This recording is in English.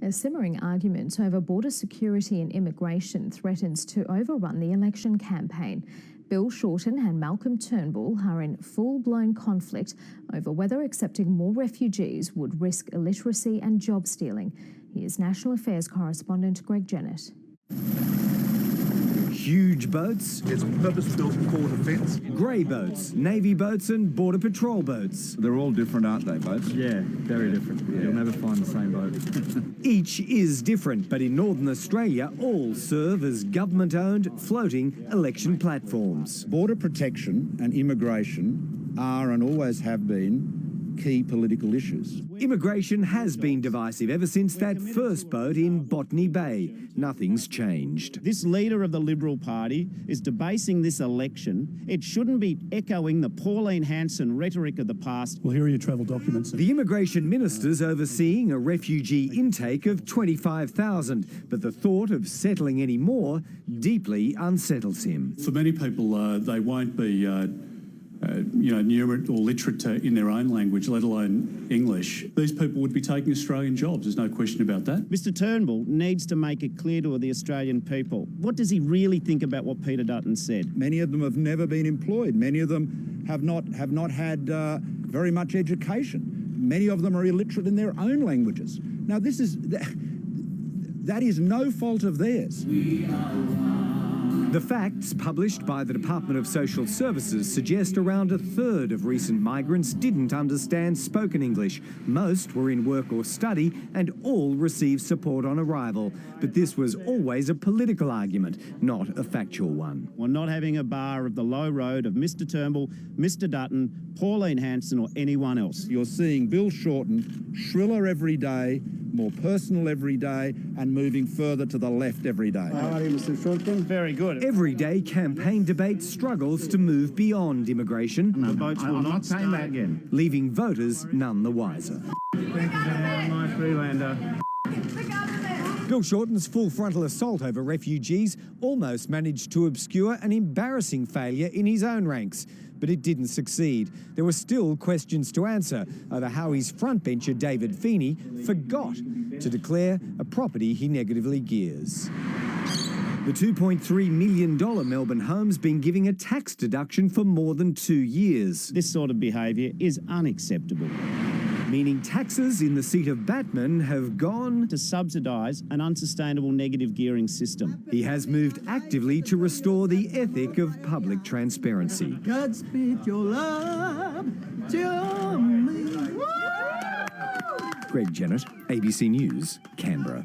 A simmering argument over border security and immigration threatens to overrun the election campaign. Bill Shorten and Malcolm Turnbull are in full-blown conflict over whether accepting more refugees would risk illiteracy and job stealing. Here's National Affairs correspondent Greg Jennett. Huge boats. It's a purpose-built core defence. Grey boats, Navy boats and Border Patrol boats. They're all different, aren't they, boats? Yeah, very different. Yeah. You'll never find the same boat. Each is different, but in Northern Australia, all serve as government-owned floating election platforms. Border protection and immigration are and always have been key political issues. Immigration has been divisive ever since that first boat in Botany Bay. Nothing's changed. This leader of the Liberal Party is debasing this election. It shouldn't be echoing the Pauline Hanson rhetoric of the past. Well, here are your travel documents. The immigration minister's overseeing a refugee intake of 25,000, but the thought of settling any more deeply unsettles him. For many people, they won't be numerate or literate in their own language, let alone English. These people would be taking Australian jobs, there's no question about that. Mr Turnbull needs to make it clear to the Australian people. What does he really think about what Peter Dutton said? Many of them have never been employed. Many of them have not had very much education. Many of them are illiterate in their own languages. Now, that is no fault of theirs. The facts published by the Department of Social Services suggest around a third of recent migrants didn't understand spoken English. Most were in work or study and all received support on arrival. But this was always a political argument, not a factual one. We're not having a bar of the low road of Mr Turnbull, Mr Dutton, Pauline Hanson or anyone else. You're seeing Bill Shorten shriller every day, more personal every day, and moving further to the left every day. How are you, Mr Shorten? Very good. Everyday campaign debate struggles to move beyond immigration. The votes will not saying that again. Leaving voters none the wiser. Thank you, my Freelander. Bill Shorten's full frontal assault over refugees almost managed to obscure an embarrassing failure in his own ranks, but it didn't succeed. There were still questions to answer over how his frontbencher David Feeney forgot to declare a property he negatively gears. The $2.3 million Melbourne home's been giving a tax deduction for more than 2 years. This sort of behaviour is unacceptable. Meaning taxes in the seat of Batman have gone to subsidise an unsustainable negative gearing system. He has moved actively to restore the ethic of public transparency. Godspeed your love to me. Greg Jennett, ABC News, Canberra.